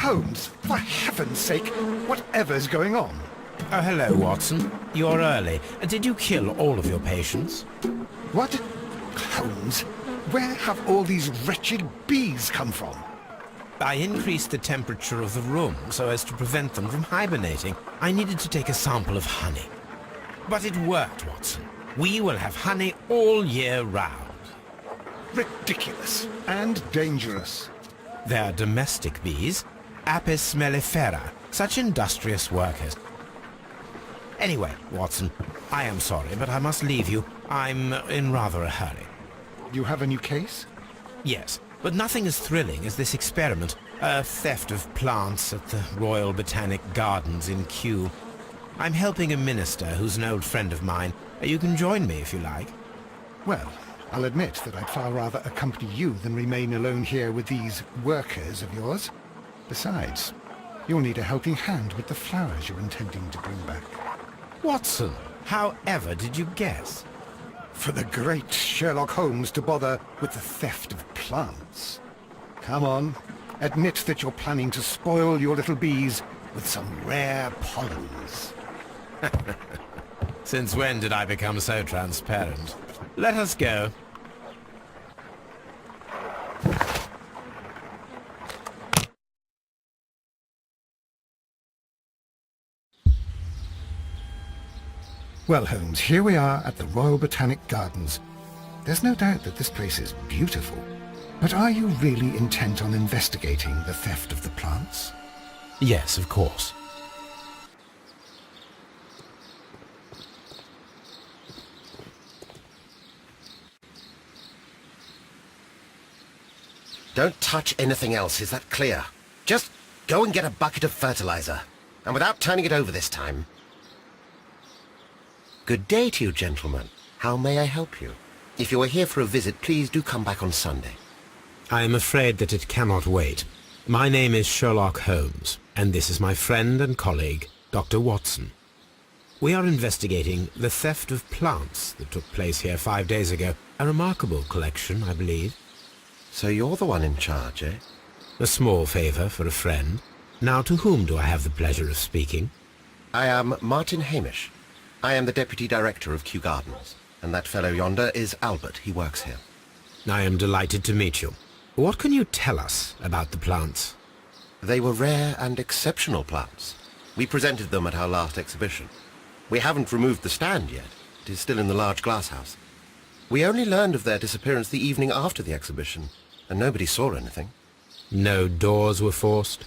Holmes, for heaven's sake, whatever's going on? Oh, hello, Watson. You're early. Did you kill all of your patients? What? Holmes, where have all these wretched bees come from? I increased the temperature of the room so as to prevent them from hibernating. I needed to take a sample of honey. But it worked, Watson. We will have honey all year round. Ridiculous and dangerous. They're domestic bees, Apis mellifera, such industrious workers. Anyway, Watson, I am sorry, but I must leave you. I'm in rather a hurry. You have a new case? Yes, but nothing as thrilling as this experiment. A theft of plants at the Royal Botanic Gardens in Kew. I'm helping a minister who's an old friend of mine. You can join me if you like. Well, I'll admit that I'd far rather accompany you than remain alone here with these workers of yours. Besides, you'll need a helping hand with the flowers you're intending to bring back. Watson, however did you guess? For the great Sherlock Holmes to bother with the theft of plants. Come on, admit that you're planning to spoil your little bees with some rare pollens. Since when did I become so transparent? Let us go. Well, Holmes, here we are at the Royal Botanic Gardens. There's no doubt that this place is beautiful. But are you really intent on investigating the theft of the plants? Yes, of course. Don't touch anything else, is that clear? Just go and get a bucket of fertilizer. And without turning it over this time. Good day to you, gentlemen. How may I help you? If you are here for a visit, please do come back on Sunday. I am afraid that it cannot wait. My name is Sherlock Holmes, and this is my friend and colleague, Dr. Watson. We are investigating the theft of plants that took place here 5 days ago. A remarkable collection, I believe. So you're the one in charge, eh? A small favour for a friend. Now, to whom do I have the pleasure of speaking? I am Martin Hamish. I am the Deputy Director of Kew Gardens, and that fellow yonder is Albert. He works here. I am delighted to meet you. What can you tell us about the plants? They were rare and exceptional plants. We presented them at our last exhibition. We haven't removed the stand yet. It is still in the large glass house. We only learned of their disappearance the evening after the exhibition, and nobody saw anything. No doors were forced?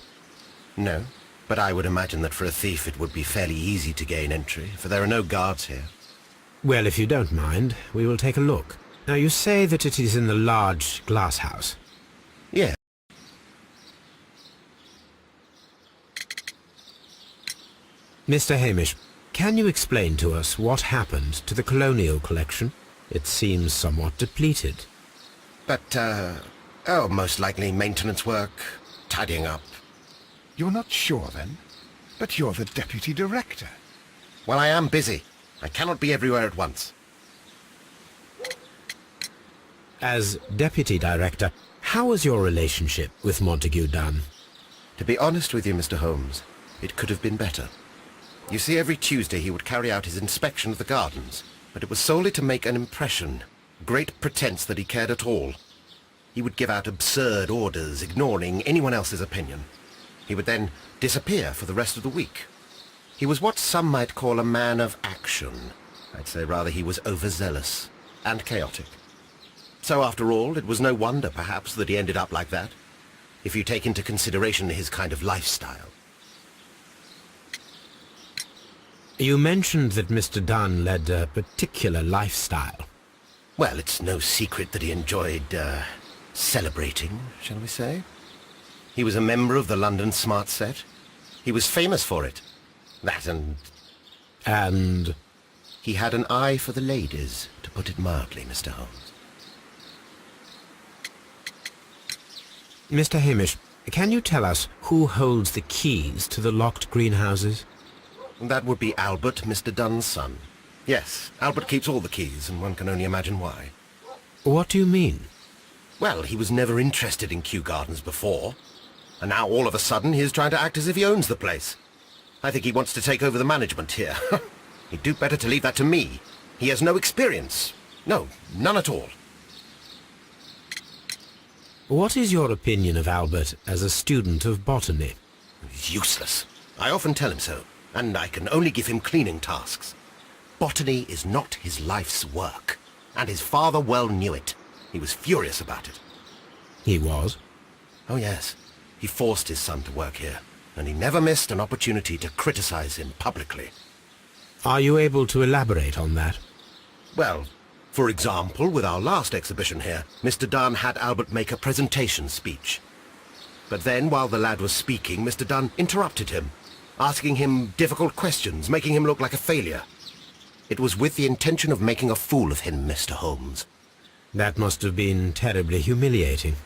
No, but I would imagine that for a thief it would be fairly easy to gain entry, for there are no guards here. Well, if you don't mind, we will take a look. Now, you say that it is in the large glass house. Yeah. Mr. Hamish, can you explain to us what happened to the colonial collection? It seems somewhat depleted. But, most likely maintenance work, tidying up. You're not sure, then? But you're the Deputy Director. Well, I am busy. I cannot be everywhere at once. As Deputy Director, how was your relationship with Montague Dunn? To be honest with you, Mr. Holmes, it could have been better. You see, every Tuesday he would carry out his inspection of the gardens, but it was solely to make an impression, great pretense that he cared at all. He would give out absurd orders, ignoring anyone else's opinion. He would then disappear for the rest of the week. He was what some might call a man of action. I'd say rather he was overzealous and chaotic. So after all, it was no wonder, perhaps, that he ended up like that, if you take into consideration his kind of lifestyle. You mentioned that Mr. Dunn led a particular lifestyle. Well, it's no secret that he enjoyed, celebrating, shall we say? He was a member of the London Smart Set. He was famous for it. That and... And? He had an eye for the ladies, to put it mildly, Mr. Holmes. Mr. Hamish, can you tell us who holds the keys to the locked greenhouses? That would be Albert, Mr. Dunn's son. Yes, Albert keeps all the keys, and one can only imagine why. What do you mean? Well, he was never interested in Kew Gardens before. And now all of a sudden he is trying to act as if he owns the place. I think he wants to take over the management here. He'd do better to leave that to me. He has no experience. No, none at all. What is your opinion of Albert as a student of botany? He's useless. I often tell him so, and I can only give him cleaning tasks. Botany is not his life's work, and his father well knew it. He was furious about it. He was? Oh yes, he forced his son to work here, and he never missed an opportunity to criticize him publicly. Are you able to elaborate on that? Well, for example, with our last exhibition here, Mr. Dunn had Albert make a presentation speech. But then, while the lad was speaking, Mr. Dunn interrupted him, asking him difficult questions, making him look like a failure. It was with the intention of making a fool of him, Mr. Holmes. That must have been terribly humiliating.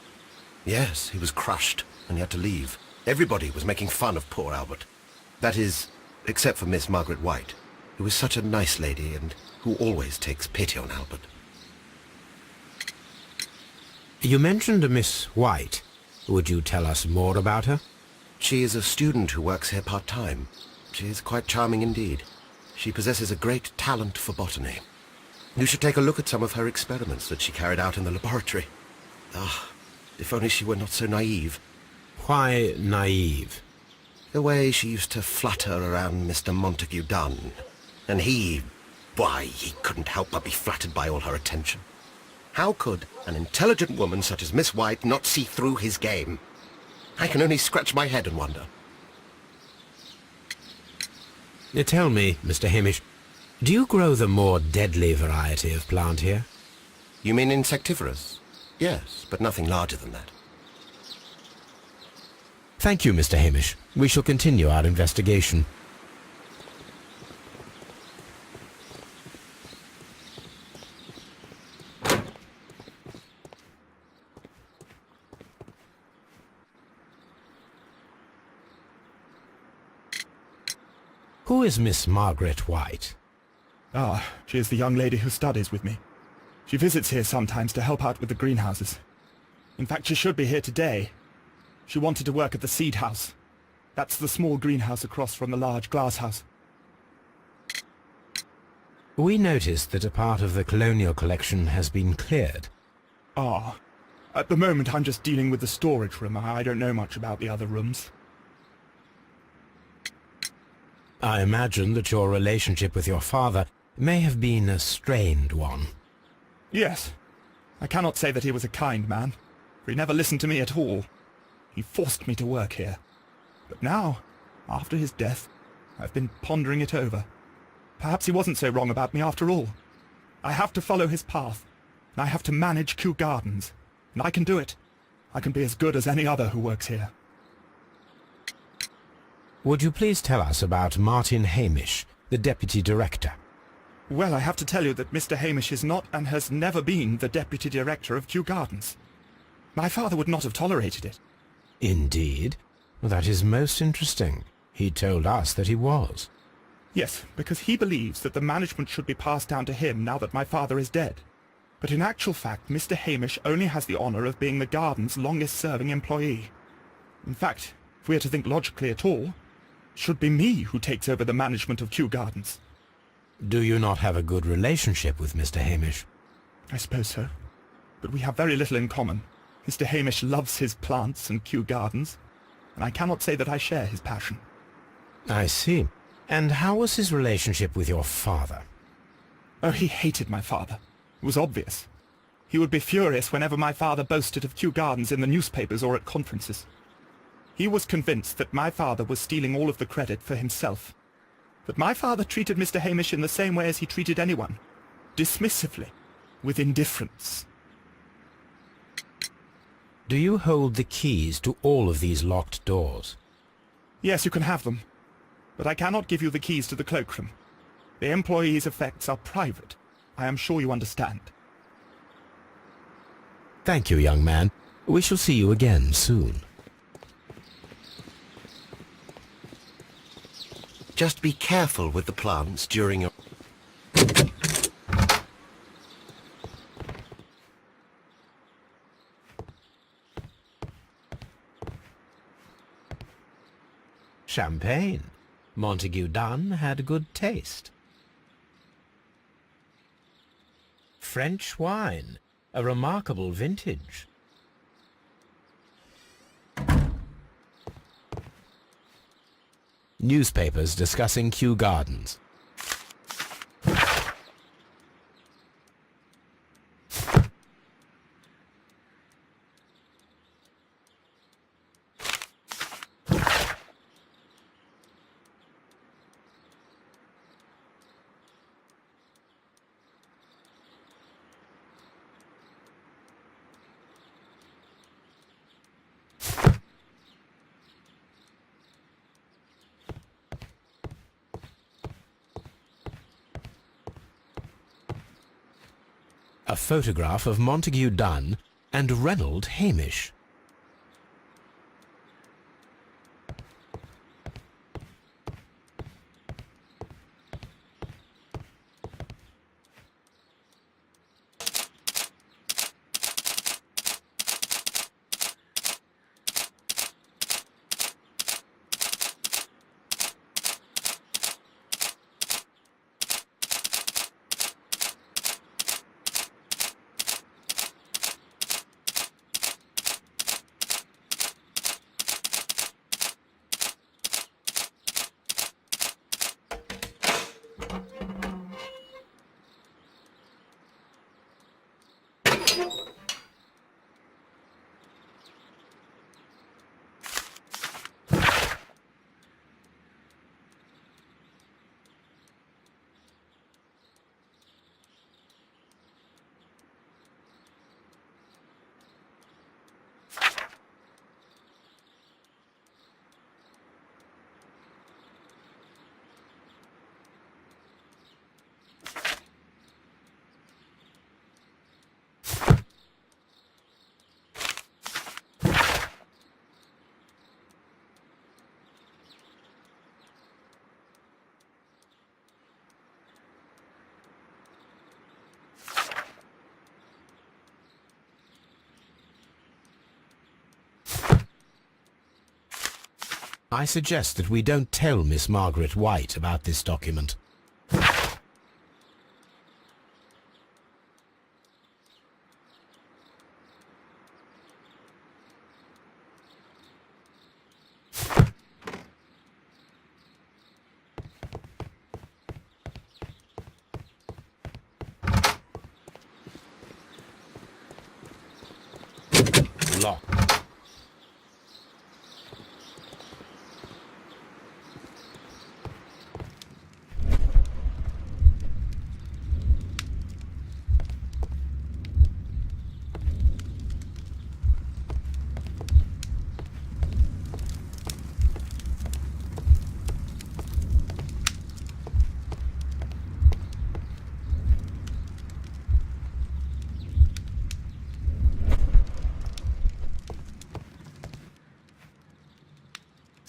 Yes, he was crushed, and he had to leave. Everybody was making fun of poor Albert. That is, except for Miss Margaret White, who is such a nice lady and who always takes pity on Albert. You mentioned a Miss White. Would you tell us more about her? She is a student who works here part-time. She is quite charming indeed. She possesses a great talent for botany. You should take a look at some of her experiments that she carried out in the laboratory. Ah, if only she were not so naive. Why naive? The way she used to flutter around Mr. Montague Dunn. And why, he couldn't help but be flattered by all her attention. How could an intelligent woman such as Miss White not see through his game? I can only scratch my head and wonder. Tell me, Mr. Hamish, do you grow the more deadly variety of plant here? You mean insectivorous? Yes, but nothing larger than that. Thank you, Mr. Hamish. We shall continue our investigation. Who is Miss Margaret White? Ah, she is the young lady who studies with me. She visits here sometimes to help out with the greenhouses. In fact, she should be here today. She wanted to work at the seed house. That's the small greenhouse across from the large glass house. We noticed that a part of the colonial collection has been cleared. Ah, at the moment I'm just dealing with the storage room. I don't know much about the other rooms. I imagine that your relationship with your father may have been a strained one. Yes. I cannot say that he was a kind man, for he never listened to me at all. He forced me to work here. But now, after his death, I've been pondering it over. Perhaps he wasn't so wrong about me after all. I have to follow his path, and I have to manage Kew Gardens, and I can do it. I can be as good as any other who works here. Would you please tell us about Martin Hamish, the Deputy Director? Well, I have to tell you that Mr. Hamish is not and has never been the Deputy Director of Kew Gardens. My father would not have tolerated it. Indeed? Well, that is most interesting. He told us that he was. Yes, because he believes that the management should be passed down to him now that my father is dead. But in actual fact, Mr. Hamish only has the honour of being the garden's longest-serving employee. In fact, if we are to think logically at all, it should be me who takes over the management of Kew Gardens. Do you not have a good relationship with Mr. Hamish? I suppose so. But we have very little in common. Mr. Hamish loves his plants and Kew Gardens, and I cannot say that I share his passion. I see. And how was his relationship with your father? Oh, he hated my father. It was obvious. He would be furious whenever my father boasted of Kew Gardens in the newspapers or at conferences. He was convinced that my father was stealing all of the credit for himself. But my father treated Mr. Hamish in the same way as he treated anyone. Dismissively. With indifference. Do you hold the keys to all of these locked doors? Yes, you can have them. But I cannot give you the keys to the cloakroom. The employees' effects are private. I am sure you understand. Thank you, young man. We shall see you again soon. Just be careful with the plants during your... Champagne. Montague Dunn had good taste. French wine. A remarkable vintage. Newspapers discussing Kew Gardens. A photograph of Montague Dunn and Reynold Hamish. I suggest that we don't tell Miss Margaret White about this document. Lock.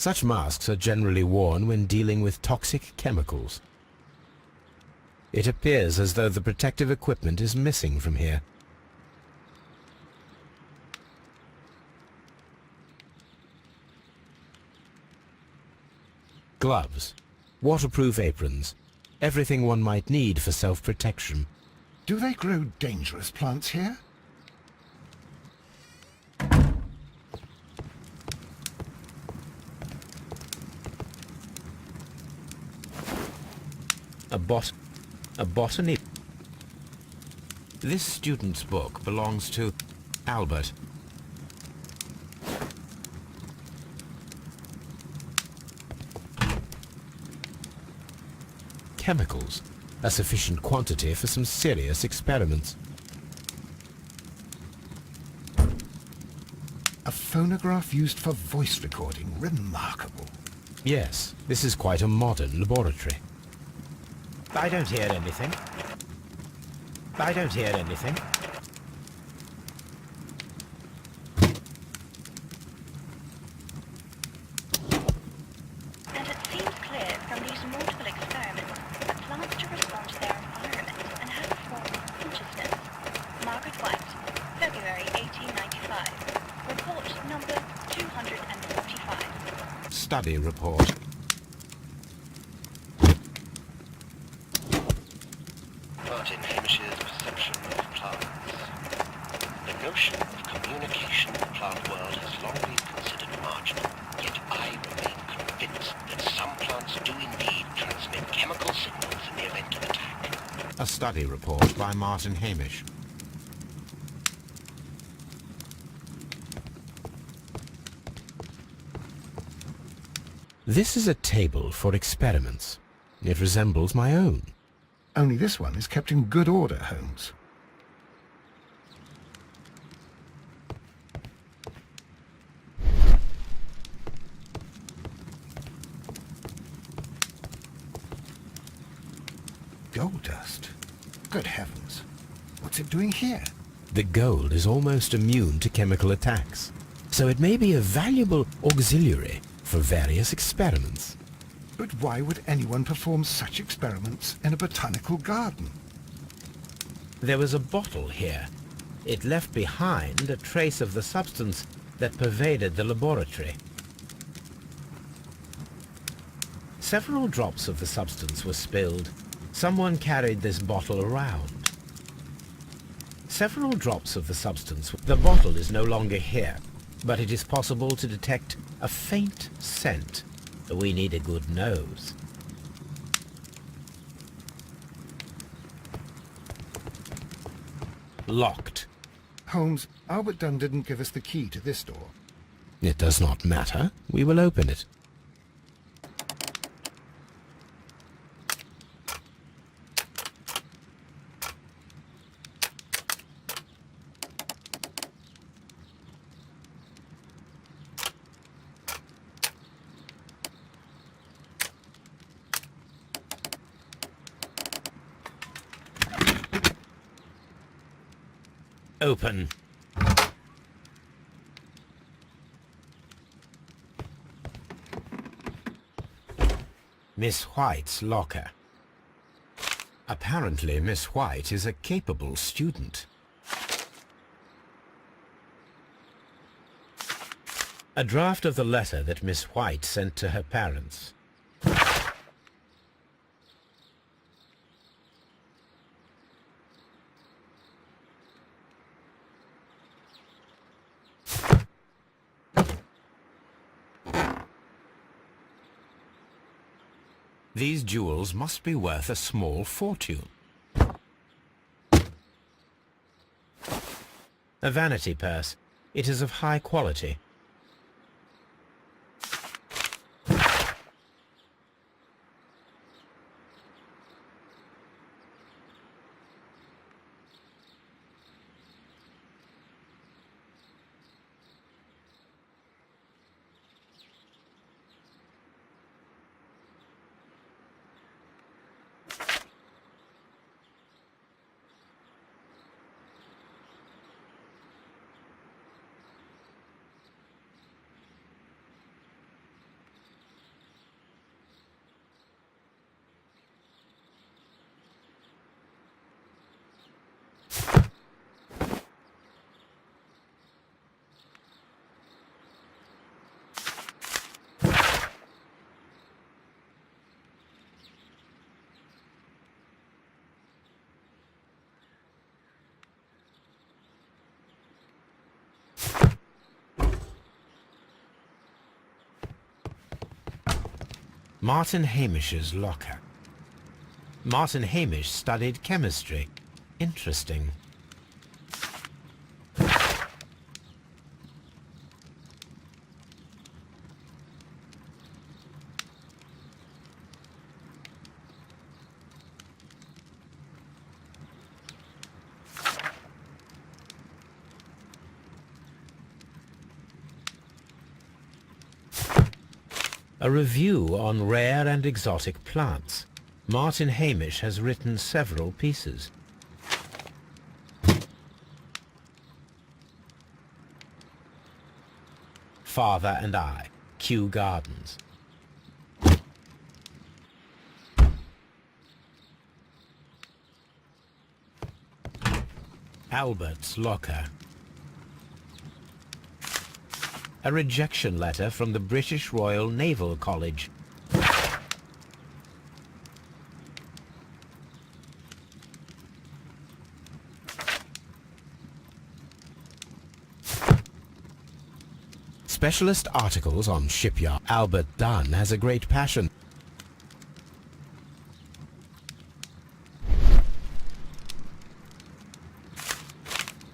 Such masks are generally worn when dealing with toxic chemicals. It appears as though the protective equipment is missing from here. Gloves, waterproof aprons, everything one might need for self-protection. Do they grow dangerous plants here? A botany. This student's book belongs to Albert. Chemicals, a sufficient quantity for some serious experiments. A phonograph used for voice recording. Remarkable. Yes, this is quite a modern laboratory. I don't hear anything. I don't hear anything. And it seems clear from these multiple experiments that plants to respond to their environment and have a form of consciousness. Margaret White, February 1895. Report number 245. study report. Martin Hamish's perception of plants. The notion of communication in the plant world has long been considered marginal, yet I remain convinced that some plants do indeed transmit chemical signals in the event of attack. A study report by Martin Hamish. This is a table for experiments. It resembles my own. Only this one is kept in good order, Holmes. Gold dust? Good heavens. What's it doing here? The gold is almost immune to chemical attacks, so it may be a valuable auxiliary for various experiments. But why would anyone perform such experiments in a botanical garden? There was a bottle here. It left behind a trace of the substance that pervaded the laboratory. Several drops of the substance were spilled. Someone carried this bottle around. Several drops of the substance. The bottle is no longer here, but it is possible to detect a faint scent. We need a good nose. Locked. Holmes, Albert Dunn didn't give us the key to this door. It does not matter. We will open it. Open. Miss White's locker. Apparently, Miss White is a capable student. A draft of the letter that Miss White sent to her parents. These jewels must be worth a small fortune. A vanity purse. It is of high quality. Martin Hamish's locker. Martin Hamish studied chemistry. Interesting. A review on rare and exotic plants. Martin Hamish has written several pieces. Father and I, Kew Gardens. Albert's locker. A rejection letter from the British Royal Naval College. Specialist articles on shipyard. Albert Dunn has a great passion.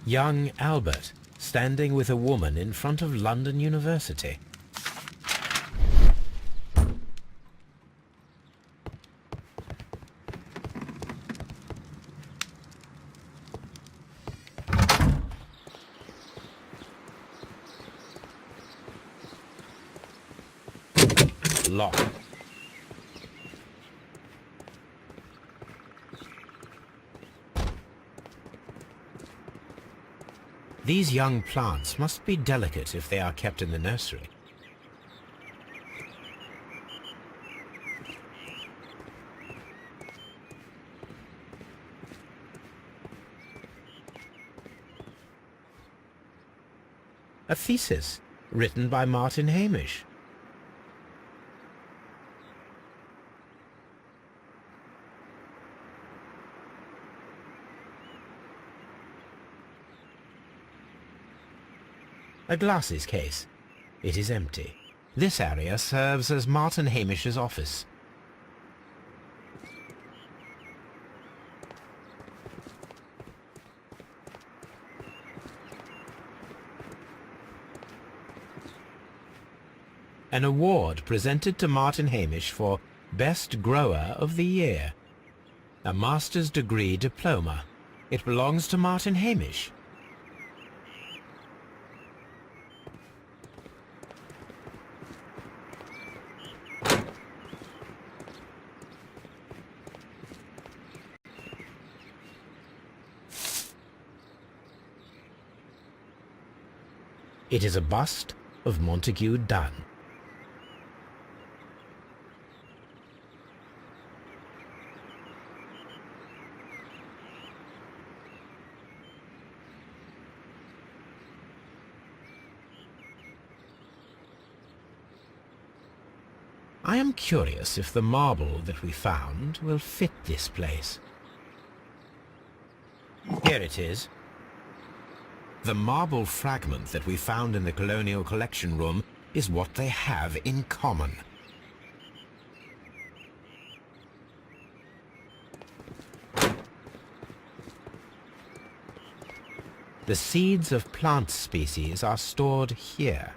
Young Albert, standing with a woman in front of London University. Lock. These young plants must be delicate if they are kept in the nursery. A thesis written by Martin Hamish. A glasses case. It is empty. This area serves as Martin Hamish's office. An award presented to Martin Hamish for Best Grower of the Year. A master's degree diploma. It belongs to Martin Hamish. It is a bust of Montague Dunn. I am curious if the marble that we found will fit this place. Here it is. The marble fragment that we found in the Colonial Collection Room is what they have in common. The seeds of plant species are stored here.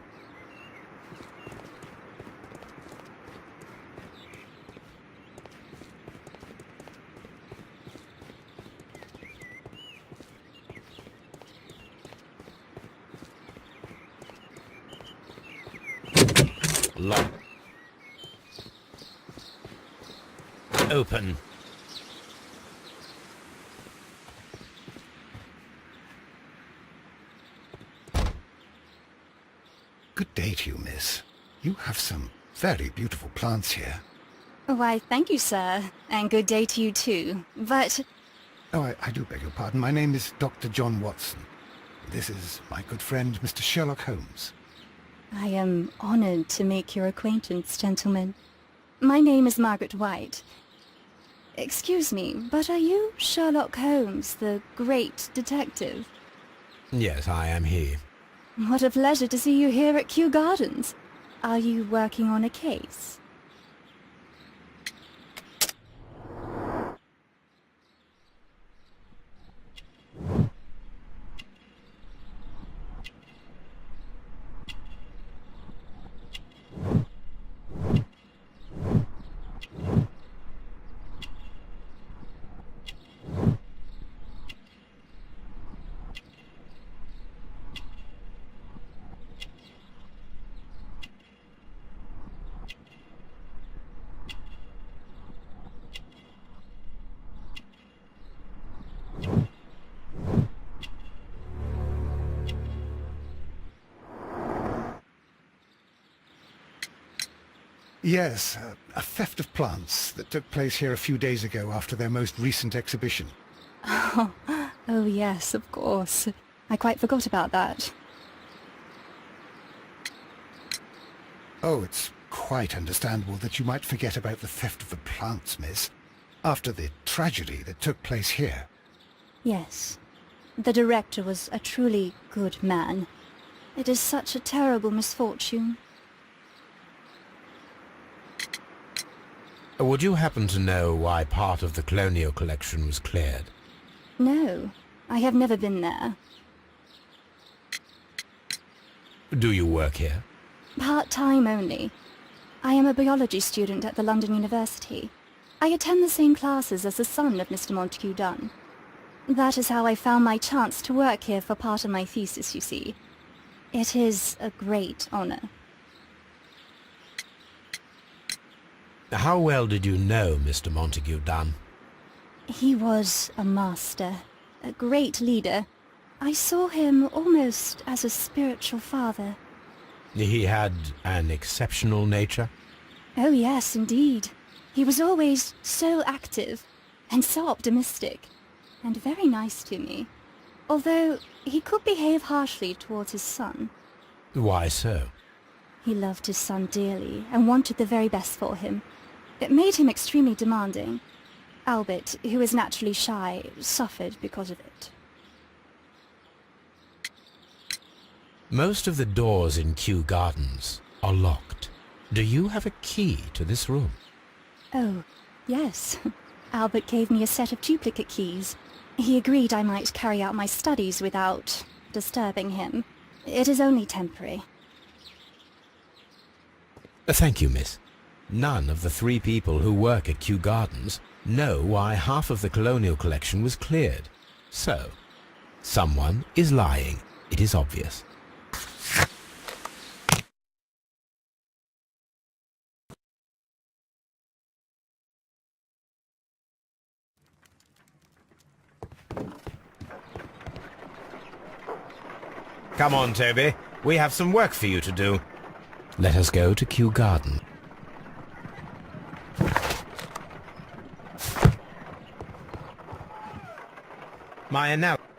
Lock. Open. Good day to you, miss. You have some very beautiful plants here. Why, thank you, sir. And good day to you, too. But... Oh, I do beg your pardon. My name is Dr. John Watson. This is my good friend, Mr. Sherlock Holmes. I am honored to make your acquaintance, gentlemen. My name is Margaret White. Excuse me, but are you Sherlock Holmes, the great detective? Yes, I am he. What a pleasure to see you here at Kew Gardens. Are you working on a case? Yes, a theft of plants that took place here a few days ago after their most recent exhibition. Oh yes, of course. I quite forgot about that. Oh, it's quite understandable that you might forget about the theft of the plants, miss, after the tragedy that took place here. Yes. The director was a truly good man. It is such a terrible misfortune. Would you happen to know why part of the colonial collection was cleared? No, I have never been there. Do you work here? Part-time only. I am a biology student at the London University. I attend the same classes as the son of Mr. Montague Dunn. That is how I found my chance to work here for part of my thesis, you see. It is a great honor. How well did you know Mr. Montague Dunn? He was a master, a great leader. I saw him almost as a spiritual father. He had an exceptional nature? Oh yes, indeed. He was always so active and so optimistic, and very nice to me. Although he could behave harshly towards his son. Why so? He loved his son dearly and wanted the very best for him. It made him extremely demanding. Albert, who is naturally shy, suffered because of it. Most of the doors in Kew Gardens are locked. Do you have a key to this room? Oh, yes. Albert gave me a set of duplicate keys. He agreed I might carry out my studies without disturbing him. It is only temporary. Thank you, miss. None of the 3 people who work at Kew Gardens know why half of the colonial collection was cleared. So, someone is lying. It is obvious. Come on, Toby. We have some work for you to do. Let us go to Kew Garden. My announcement.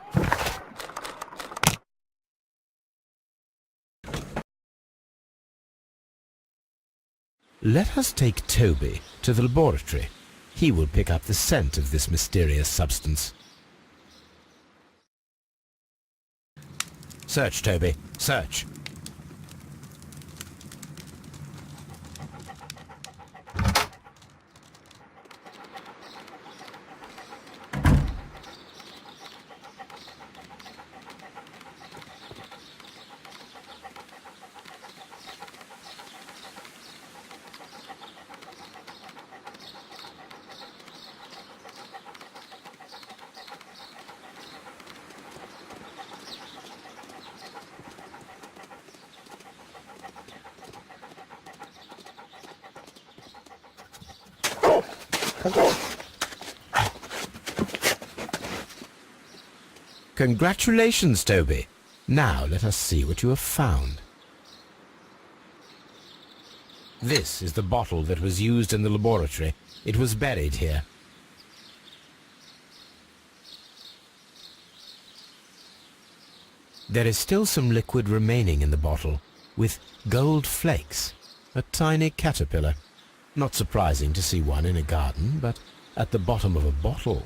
Let us take Toby to the laboratory. He will pick up the scent of this mysterious substance. Search, Toby. Search. Congratulations, Toby. Now let us see what you have found. This is the bottle that was used in the laboratory. It was buried here. There is still some liquid remaining in the bottle, with gold flakes, a tiny caterpillar. Not surprising to see one in a garden, but at the bottom of a bottle.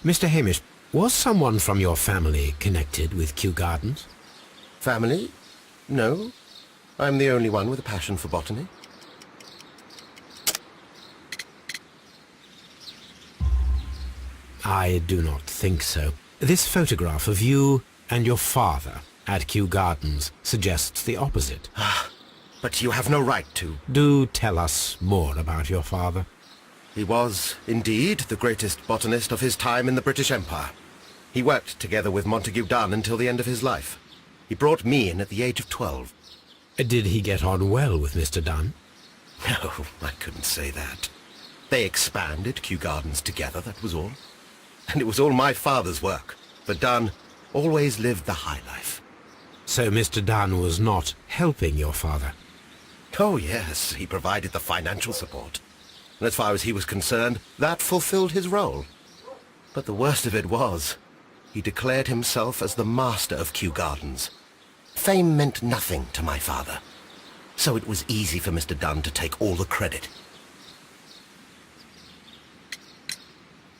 Mr. Hamish, was someone from your family connected with Kew Gardens? Family? No. I'm the only one with a passion for botany. I do not think so. This photograph of you and your father at Kew Gardens suggests the opposite. But you have no right to. Do tell us more about your father. He was, indeed, the greatest botanist of his time in the British Empire. He worked together with Montague Dunn until the end of his life. He brought me in at the age of 12. Did he get on well with Mr. Dunn? No, I couldn't say that. They expanded Kew Gardens together, that was all. And it was all my father's work. For Dunn, Always lived the high life. So Mr. Dunn was not helping your father? Oh yes, he provided the financial support. And as far as he was concerned, that fulfilled his role. But the worst of it was, he declared himself as the master of Kew Gardens. Fame meant nothing to my father, so it was easy for Mr. Dunn to take all the credit.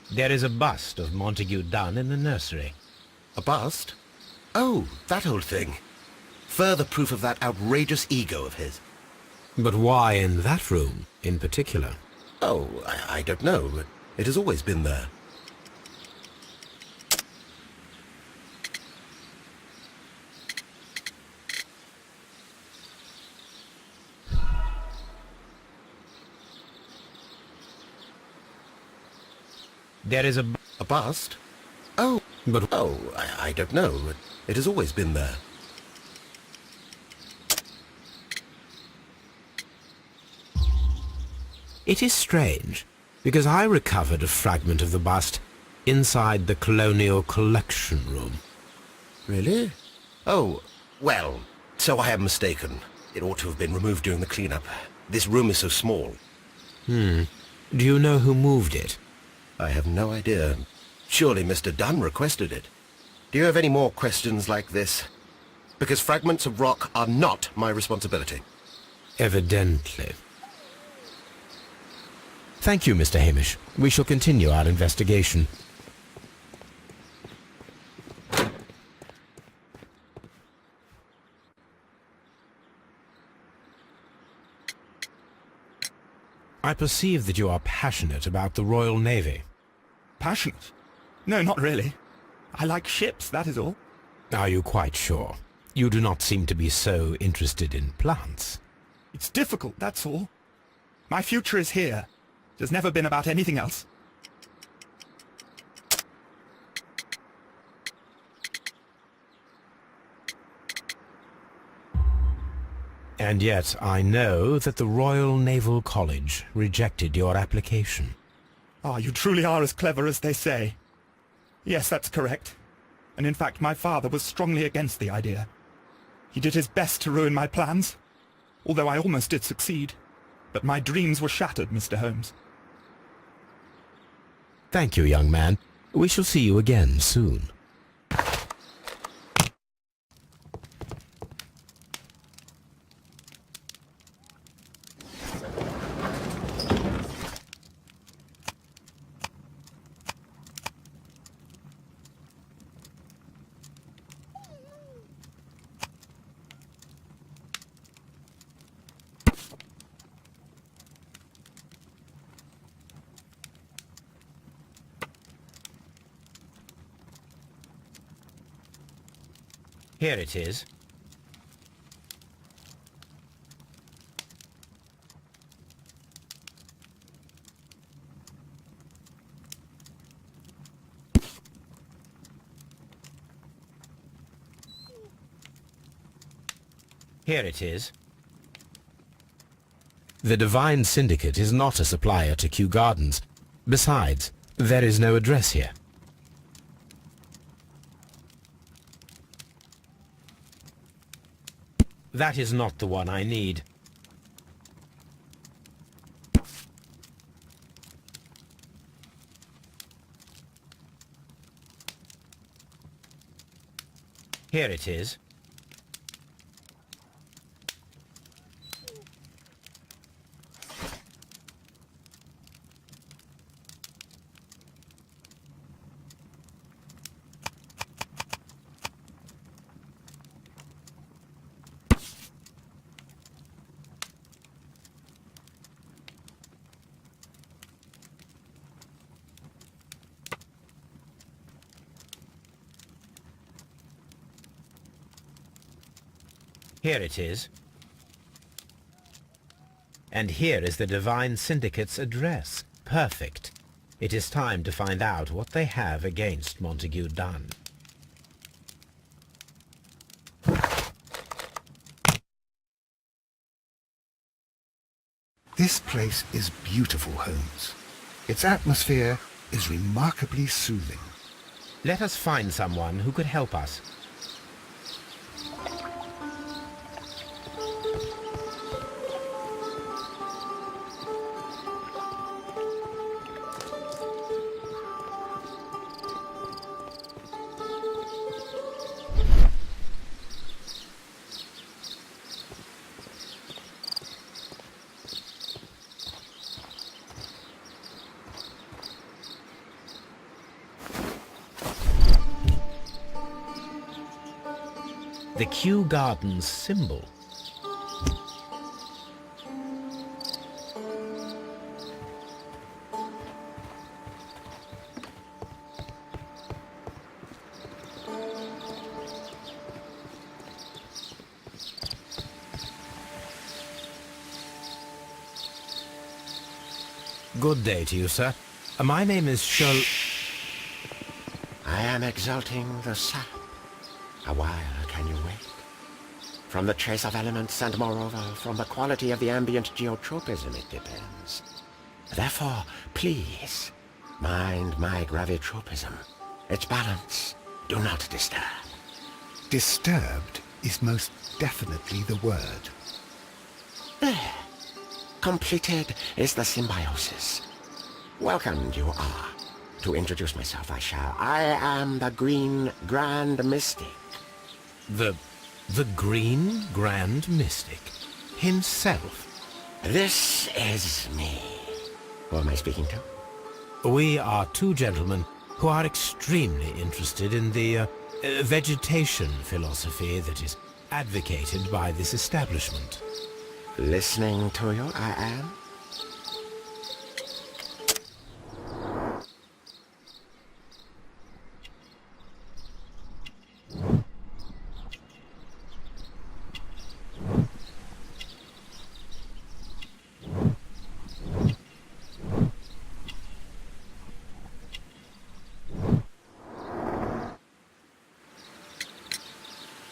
There is a bust of Montague Dunn in the nursery. A bust? Oh, that old thing. Further proof of that outrageous ego of his. But why in that room, in particular? Oh, I don't know, but it has always been there. There is a... A bust? Oh, But I don't know, but it has always been there. it is strange, because I recovered a fragment of the bust inside the Colonial Collection Room. Really? Oh, well, so I am mistaken. It ought to have been removed during the cleanup. This room is so small. Do you know who moved it? I have no idea. Surely Mr. Dunn requested it. Do you have any more questions like this? Because fragments of rock are not my responsibility. Evidently. Thank you, Mr. Hamish. We shall continue our investigation. I perceive that you are passionate about the Royal Navy. Passionate? No, not really. I like ships, that is all. Are you quite sure? You do not seem to be so interested in plants. It's difficult, that's all. My future is here. It has never been about anything else. And yet I know that the Royal Naval College rejected your application. Ah, you truly are as clever as they say. Yes, that's correct. And in fact, my father was strongly against the idea. He did his best to ruin my plans, although I almost did succeed. But my dreams were shattered, Mr. Holmes. Thank you, young man. We shall see you again soon. Here it is. Here it is. The Divine Syndicate is not a supplier to Kew Gardens. Besides, there is no address here. That is not the one I need. Here it is. Here it is. And here is the Divine Syndicate's address. Perfect. It is time to find out what they have against Montague Dunn. This place is beautiful, Holmes. Its atmosphere is remarkably soothing. Let us find someone who could help us. The Kew Gardens symbol. Good day to you, sir. My name is I am exalting the sap. A while can you wait? From the trace of elements and moreover from the quality of the ambient geotropism it depends. Therefore, please, mind my gravitropism. Its balance, do not disturb. Disturbed is most definitely the word. There. Completed is the symbiosis. Welcomed you are. To introduce myself I shall. I am the Green Grand Mystic. The Green Grand Mystic himself. This is me. Who am I speaking to? We are two gentlemen who are extremely interested in the vegetation philosophy that is advocated by this establishment. Listening to you, I am.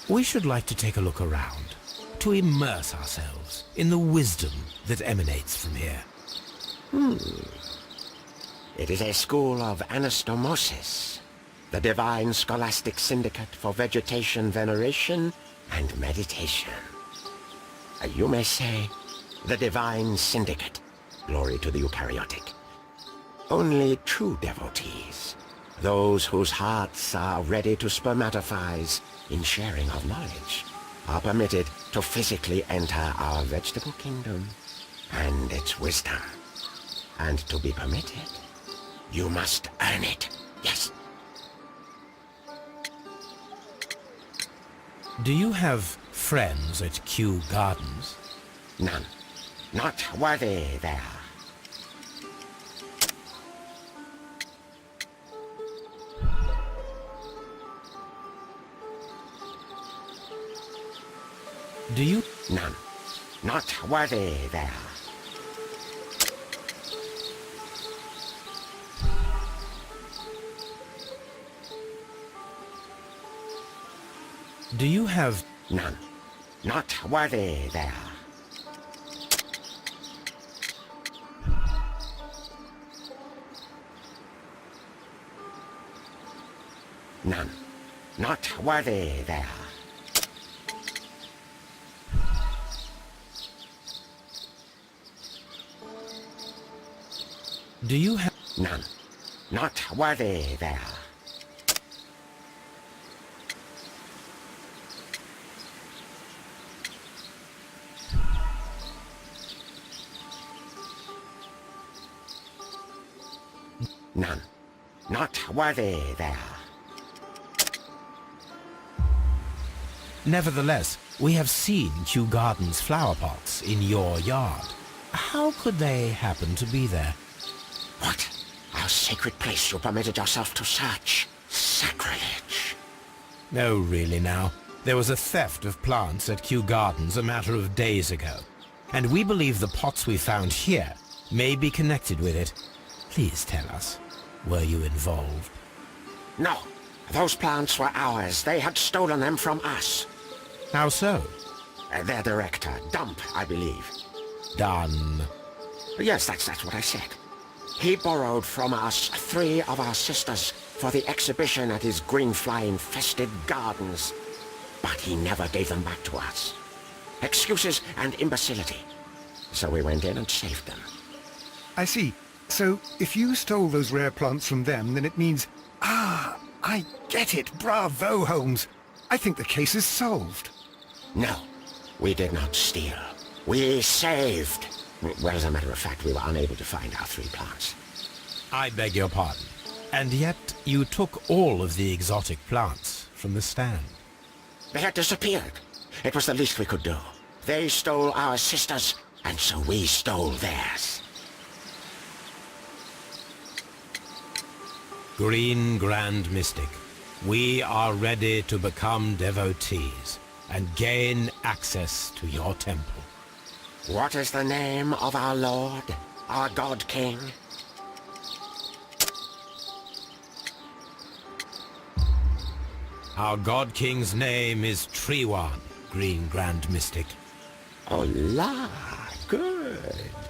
We should like to take a look around, to immerse ourselves in the wisdom that emanates from here. It is a school of anastomosis, the divine scholastic syndicate for vegetation veneration and meditation. You may say, the divine syndicate, glory to the eukaryotic. Only true devotees, those whose hearts are ready to spermatophize in sharing of knowledge, are permitted to physically enter our vegetable kingdom and its wisdom. And to be permitted, you must earn it, yes. Do you have friends at Kew Gardens? None. Not worthy there. Do you? None. Not worthy there. Do you have? None. Not worthy there. None. Not worthy there. Do you have? None. Not worthy there. None. Not worthy there. Nevertheless, we have seen Kew Gardens flower pots in your yard. How could they happen to be there? What? Our sacred place you permitted yourself to search? Sacrilege. No, really now. There was a theft of plants at Kew Gardens a matter of days ago, and we believe the pots we found here may be connected with it. Please tell us, were you involved? No. Those plants were ours. They had stolen them from us. How so? Their director, Dump, I believe. Done. Yes, that's what I said. He borrowed from us 3 of our sisters for the exhibition at his green fly-infested gardens. But he never gave them back to us. Excuses and imbecility. So we went in and saved them. I see. So, if you stole those rare plants from them, then it means... Ah, I get it. Bravo, Holmes. I think the case is solved. No, we did not steal. We saved. Well, as a matter of fact, we were unable to find our 3 plants. I beg your pardon. And yet you took all of the exotic plants from the stand. They had disappeared. It was the least we could do. They stole our sisters, and so we stole theirs. Green Grand Mystic, we are ready to become devotees and gain access to your temple. What is the name of our Lord, our God King? Our God King's name is Trewan, Green Grand Mystic. Oh la, good,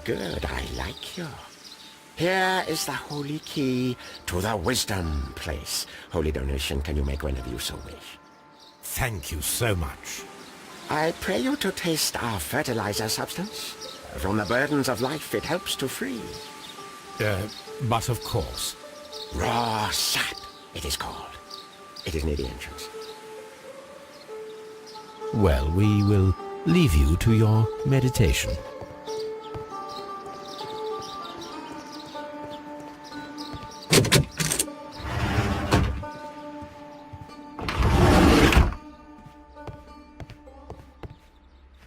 good, I like you. Here is the holy key to the wisdom place. Holy donation, can you make whenever you so wish? Thank you so much. I pray you to taste our fertilizer substance. From the burdens of life it helps to free. But of course. Raw sap, it is called. It is near the entrance. Well, we will leave you to your meditation.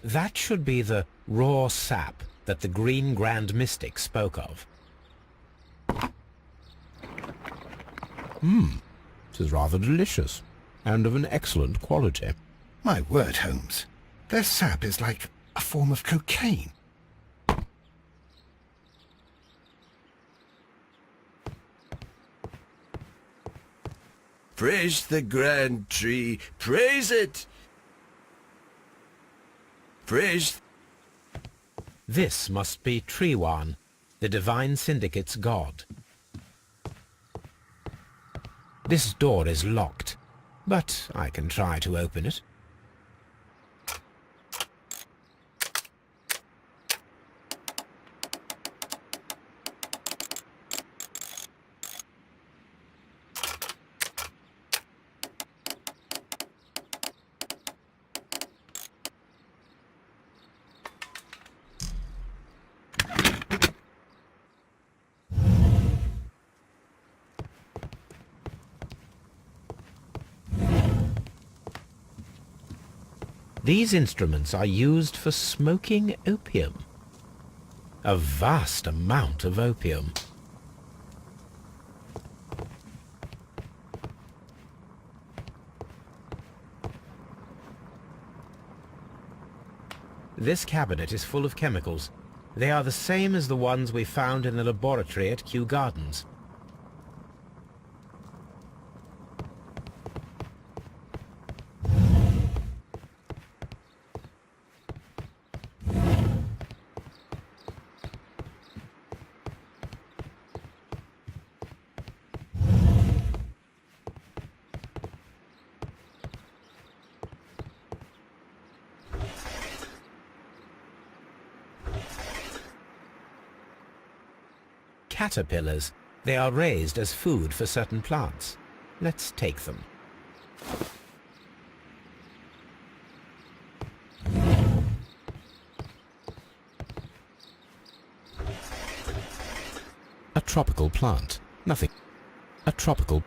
That should be the raw sap that the Green Grand Mystic spoke of. It is rather delicious, and of an excellent quality. My word, Holmes. Their sap is like a form of cocaine. Praise the grand tree, praise it! Praise... This must be Trewan, the Divine Syndicate's god. This door is locked, but I can try to open it. These instruments are used for smoking opium. A vast amount of opium. This cabinet is full of chemicals. They are the same as the ones we found in the laboratory at Kew Gardens. Caterpillars. They are raised as food for certain plants. Let's take them. A tropical plant. Nothing. A tropical...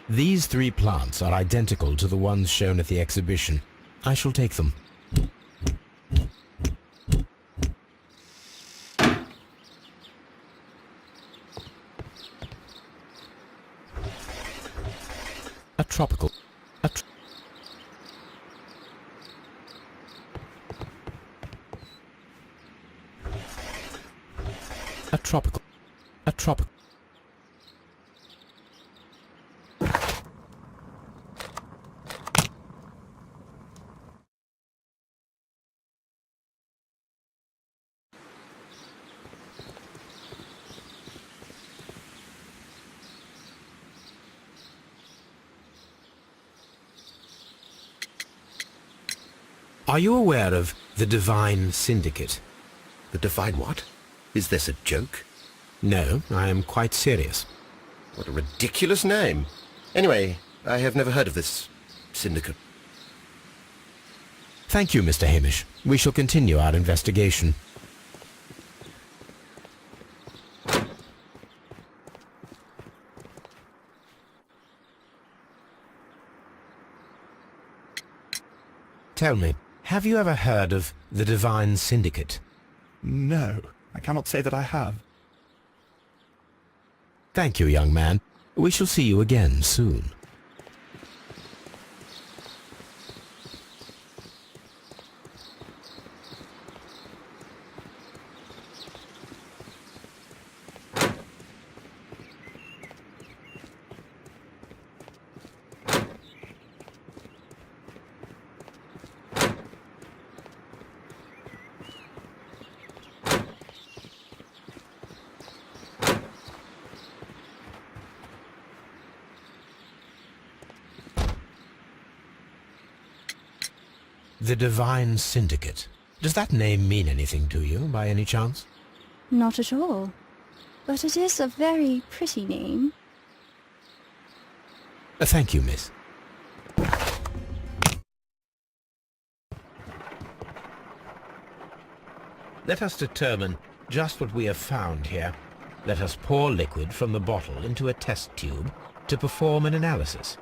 These 3 plants are identical to the ones shown at the exhibition. I shall take them. A tropical... A tropical... A tropical... Are you aware of the Divine Syndicate? The Divine what? Is this a joke? No, I am quite serious. What a ridiculous name. Anyway, I have never heard of this syndicate. Thank you, Mr. Hamish. We shall continue our investigation. Tell me, have you ever heard of the Divine Syndicate? No, I cannot say that I have. Thank you, young man. We shall see you again soon. The Divine Syndicate. Does that name mean anything to you, by any chance? Not at all. But it is a very pretty name. Thank you, miss. Let us determine just what we have found here. Let us pour liquid from the bottle into a test tube to perform an analysis.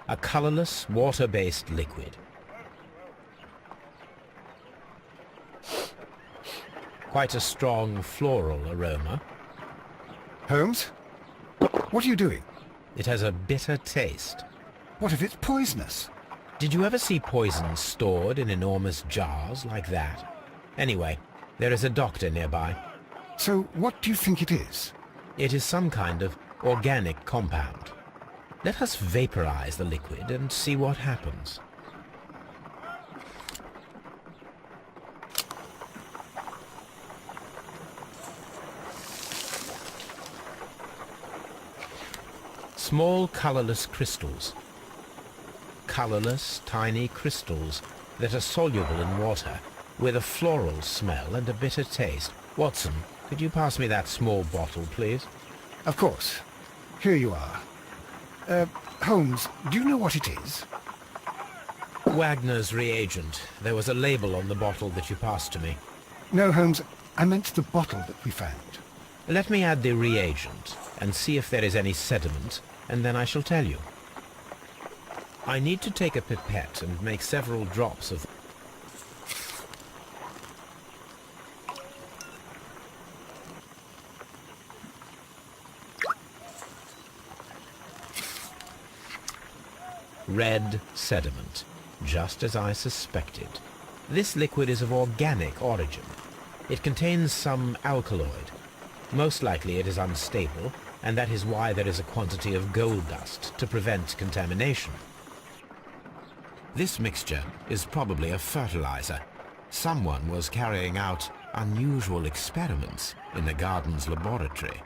A colorless, water-based liquid. Quite a strong floral aroma. Holmes? What are you doing? It has a bitter taste. What if it's poisonous? Did you ever see poison stored in enormous jars like that? Anyway, there is a doctor nearby. So what do you think it is? It is some kind of organic compound. Let us vaporize the liquid and see what happens. Small colorless crystals. Colorless, tiny crystals that are soluble in water, with a floral smell and a bitter taste. Watson, could you pass me that small bottle, please? Of course. Here you are. Holmes, do you know what it is? Wagner's reagent. There was a label on the bottle that you passed to me. No, Holmes, I meant the bottle that we found. Let me add the reagent and see if there is any sediment, and then I shall tell you. I need to take a pipette and make several drops of... red sediment, just as I suspected. This liquid is of organic origin. It contains some alkaloid. Most likely it is unstable, and that is why there is a quantity of gold dust to prevent contamination. This mixture is probably a fertilizer. Someone was carrying out unusual experiments in the garden's laboratory.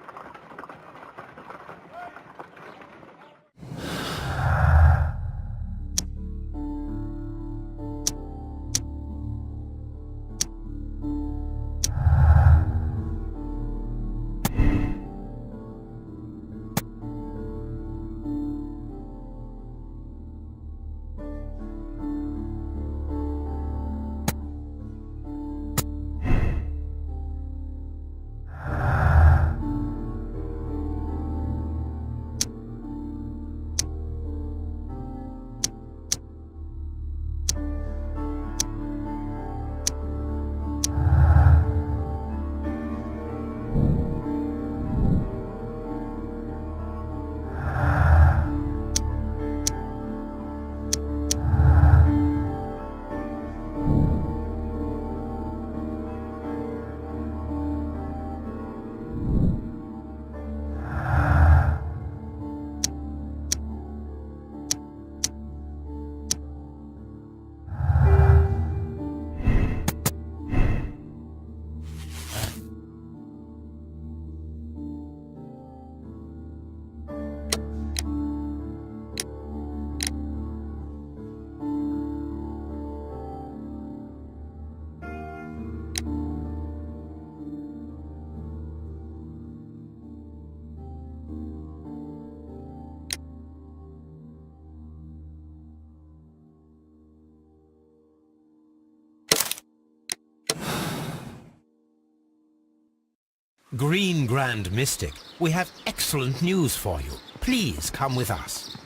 Green Grand Mystic, we have excellent news for you. Please come with us.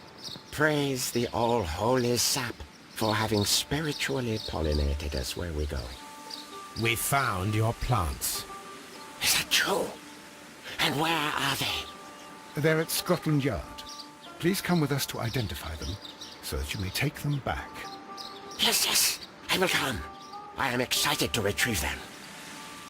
Praise the all-holy sap for having spiritually pollinated us where we go. We found your plants. Is that true? And where are they? They're at Scotland Yard. Please come with us to identify them, so that you may take them back. Yes, yes, I will come. I am excited to retrieve them.